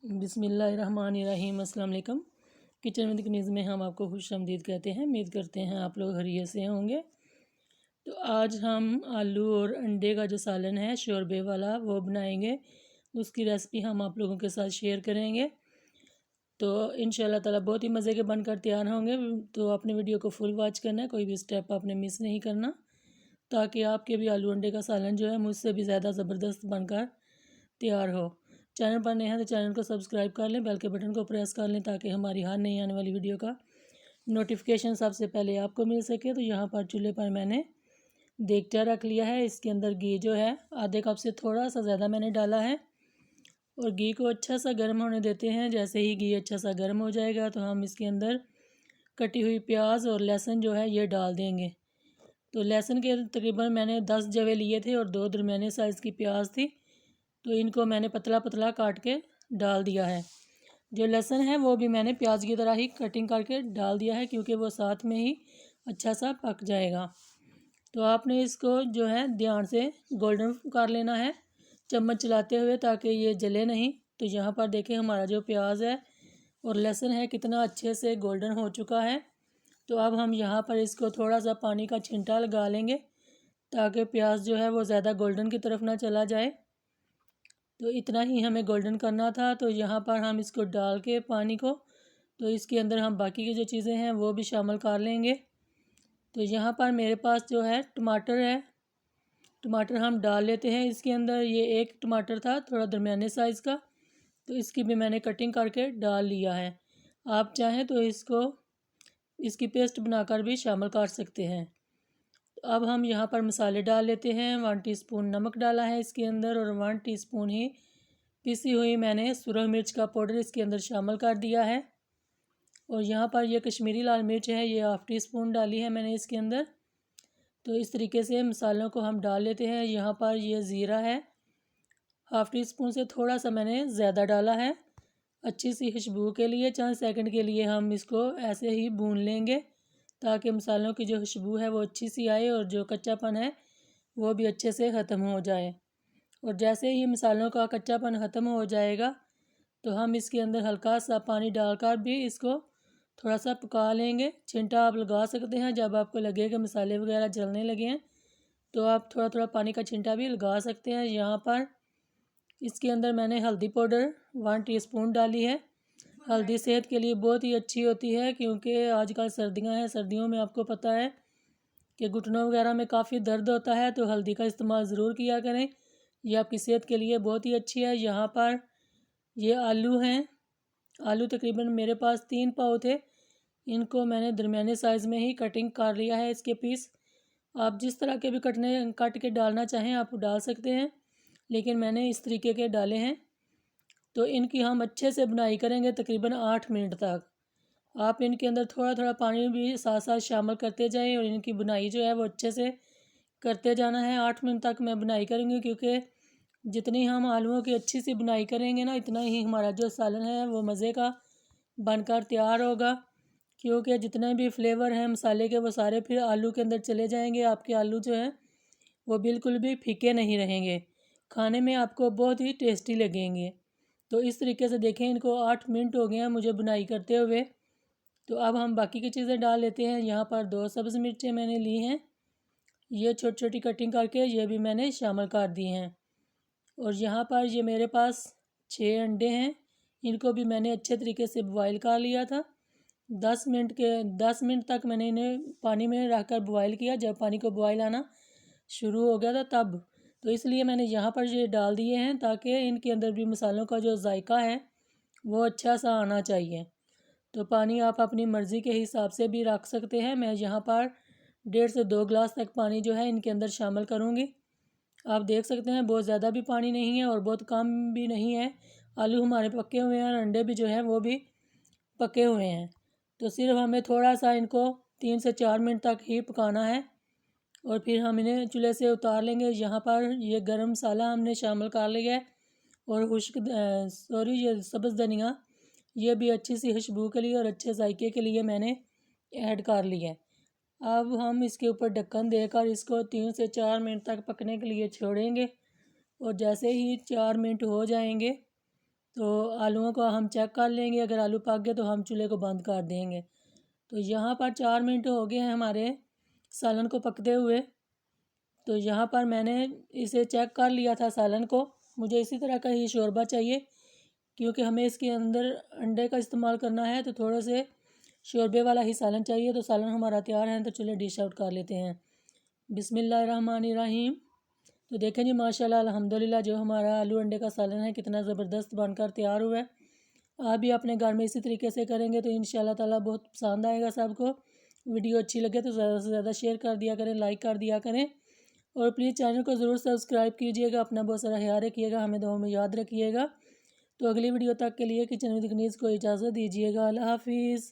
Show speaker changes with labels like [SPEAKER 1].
[SPEAKER 1] बिस्मिल्लाहिर्रहमानिर्रहीम। अस्सलाम वालेकुम। किचन विद कनीज़ में हम आपको खुशामदीद कहते हैं। उम्मीद करते हैं आप लोग खैरियत से होंगे। तो आज हम आलू और अंडे का जो सालन है शोरबे वाला वो बनाएंगे। उसकी रेसिपी हम आप लोगों के साथ शेयर करेंगे। तो इंशाल्लाह ताला बहुत ही मज़े के बनकर तैयार होंगे। तो आपने वीडियो को फुल वॉच करना है, कोई भी स्टेप आपने मिस नहीं करना, ताकि आपके भी आलू अंडे का सालन जो है मुझसे भी ज़्यादा ज़बरदस्त बनकर तैयार हो। चैनल पर नए हैं तो चैनल को सब्सक्राइब कर लें, बेल के बटन को प्रेस कर लें ताकि हमारी हर नई आने वाली वीडियो का नोटिफिकेशन सबसे पहले आपको मिल सके। तो यहाँ पर चूल्हे पर मैंने देगचा रख लिया है। इसके अंदर घी जो है आधे कप से थोड़ा सा ज़्यादा मैंने डाला है और घी को अच्छा सा गर्म होने देते हैं। जैसे ही घी अच्छा सा गर्म हो जाएगा तो हम इसके अंदर कटी हुई प्याज और लहसुन जो है ये डाल देंगे। तो लहसुन के तकरीबन मैंने 10 जवे लिए थे और 2 दरमियाने साइज़ की प्याज थी, तो इनको मैंने पतला पतला काट के डाल दिया है। जो लहसुन है वो भी मैंने प्याज की तरह ही कटिंग करके डाल दिया है, क्योंकि वो साथ में ही अच्छा सा पक जाएगा। तो आपने इसको जो है ध्यान से गोल्डन कर लेना है चम्मच चलाते हुए, ताकि ये जले नहीं। तो यहाँ पर देखें हमारा जो प्याज है और लहसुन है कितना अच्छे से गोल्डन हो चुका है। तो अब हम यहाँ पर इसको थोड़ा सा पानी का छिंटा लगा लेंगे, ताकि प्याज जो है वो ज़्यादा गोल्डन की तरफ ना चला जाए। तो इतना ही हमें गोल्डन करना था। तो यहाँ पर हम इसको डाल के पानी को, तो इसके अंदर हम बाकी की जो चीज़ें हैं वो भी शामिल कर लेंगे। तो यहाँ पर मेरे पास जो है टमाटर है, टमाटर हम डाल लेते हैं इसके अंदर। ये एक टमाटर था थोड़ा दरमियाने साइज़ का, तो इसकी भी मैंने कटिंग करके डाल लिया है। आप चाहें तो इसकी पेस्ट बनाकर भी शामिल कर सकते हैं। तो अब हम यहाँ पर मसाले डाल लेते हैं। 1 टीस्पून नमक डाला है इसके अंदर और 1 टीस्पून ही पिसी हुई मैंने सुरख मिर्च का पाउडर इसके अंदर शामिल कर दिया है। और यहाँ पर ये कश्मीरी लाल मिर्च है, ये 1/2 टीस्पून डाली है मैंने इसके अंदर। तो इस तरीके से मसालों को हम डाल लेते हैं। यहाँ पर ये ज़ीरा है, 1/2 टीस्पून से थोड़ा सा मैंने ज़्यादा डाला है अच्छी सी खुशबू के लिए। चंद सेकंड के लिए हम इसको ऐसे ही भून लेंगे, ताकि मसालों की जो खुशबू है वो अच्छी सी आए और जो कच्चापन है वो भी अच्छे से ख़त्म हो जाए। और जैसे ही मसालों का कच्चापन ख़त्म हो जाएगा तो हम इसके अंदर हल्का सा पानी डालकर भी इसको थोड़ा सा पका लेंगे। छिंटा आप लगा सकते हैं, जब आपको लगे कि मसाले वगैरह जलने लगे हैं तो आप थोड़ा थोड़ा पानी का छिंटा भी लगा सकते हैं। यहाँ पर इसके अंदर मैंने हल्दी पाउडर 1 टीस्पून डाली है। हल्दी सेहत के लिए बहुत ही अच्छी होती है, क्योंकि आजकल सर्दियाँ हैं, सर्दियों में आपको पता है कि घुटनों वगैरह में काफ़ी दर्द होता है, तो हल्दी का इस्तेमाल ज़रूर किया करें। ये आपकी सेहत के लिए बहुत ही अच्छी है। यहाँ पर ये आलू हैं, आलू तकरीबन मेरे पास 3 पाव थे। इनको मैंने दरमियाने साइज़ में ही कटिंग कर लिया है इसके पीस। आप जिस तरह के भी कट के डालना चाहें आप डाल सकते हैं, लेकिन मैंने इस तरीके के डाले हैं। तो इनकी हम अच्छे से बुनाई करेंगे तकरीबन 8 मिनट तक। आप इनके अंदर थोड़ा थोड़ा पानी भी साथ साथ शामिल करते जाएं और इनकी बुनाई जो है वो अच्छे से करते जाना है। 8 मिनट तक मैं बुनाई करूँगी, क्योंकि जितनी हम आलूओं की अच्छी सी बुनाई करेंगे ना, इतना ही हमारा जो सालन है वो मज़े का बनकर तैयार होगा। क्योंकि जितने भी फ्लेवर हैं मसाले के वो सारे फिर आलू के अंदर चले जाएंगे। आपके आलू जो हैं वो बिल्कुल भी फीके नहीं रहेंगे, खाने में आपको बहुत ही टेस्टी लगेंगे। तो इस तरीके से देखें, इनको 8 मिनट हो गए हैं मुझे बुनाई करते हुए। तो अब हम बाकी की चीज़ें डाल लेते हैं। यहाँ पर 2 सब्ज़ मिर्चें मैंने ली हैं, ये छोटी छोटी कटिंग करके ये भी मैंने शामिल कर दी हैं। और यहाँ पर ये मेरे पास 6 अंडे हैं, इनको भी मैंने अच्छे तरीके से बॉयल कर लिया था। 10 मिनट तक मैंने इन्हें पानी में रख कर बॉयल किया। जब पानी को बॉयल आना शुरू हो गया था तब, तो इसलिए मैंने यहाँ पर ये डाल दिए हैं, ताकि इनके अंदर भी मसालों का जो जायका है वो अच्छा सा आना चाहिए। तो पानी आप अपनी मर्ज़ी के हिसाब से भी रख सकते हैं। मैं यहाँ पर 1.5 से 2 गिलास तक पानी जो है इनके अंदर शामिल करूँगी। आप देख सकते हैं बहुत ज़्यादा भी पानी नहीं है और बहुत कम भी नहीं है। आलू हमारे पके हुए हैं और अंडे भी जो हैं वो भी पके हुए हैं। तो सिर्फ हमें थोड़ा सा इनको 3 से 4 मिनट तक ही पकाना है और फिर हम इन्हें चूल्हे से उतार लेंगे। यहाँ पर ये गरम मसाला हमने शामिल कर लिया है और ये सब्ज़ धनिया, ये भी अच्छी सी खुशबू के लिए और अच्छे जायके के लिए मैंने ऐड कर लिया है। अब हम इसके ऊपर ढक्कन देकर इसको 3 से 4 मिनट तक पकने के लिए छोड़ेंगे। और जैसे ही 4 मिनट हो जाएंगे तो आलूओं को हम चेक कर लेंगे, अगर आलू पक गए तो हम चूल्हे को बंद कर देंगे। तो यहाँ पर 4 मिनट हो गए हैं हमारे सालन को पकते हुए। तो यहाँ पर मैंने इसे चेक कर लिया था सालन को। मुझे इसी तरह का ही शोरबा चाहिए, क्योंकि हमें इसके अंदर अंडे का इस्तेमाल करना है, तो थोड़े से शोरबे वाला ही सालन चाहिए। तो सालन हमारा तैयार है, तो चलिए डिश आउट कर लेते हैं। बिस्मिल्लाहिर्रहमानिर्रहीम। तो देखें जी, माशाल्लाह अल्हम्दुलिल्लाह, जो हमारा आलू अंडे का सालन है कितना ज़बरदस्त बनकर तैयार हुआ है। आप भी अपने घर में इसी तरीके से करेंगे तो इंशाल्लाह ताला बहुत पसंद आएगा सबको। वीडियो अच्छी लगे तो ज़्यादा से ज़्यादा शेयर कर दिया करें, लाइक कर दिया करें, और प्लीज़ चैनल को ज़रूर सब्सक्राइब कीजिएगा। अपना बहुत सारा ख्याल रखिएगा, हमें दुआ में याद रखिएगा। तो अगली वीडियो तक के लिए किचन विद कनीज़ को इजाज़त दीजिएगा। अल्लाह हाफिज़।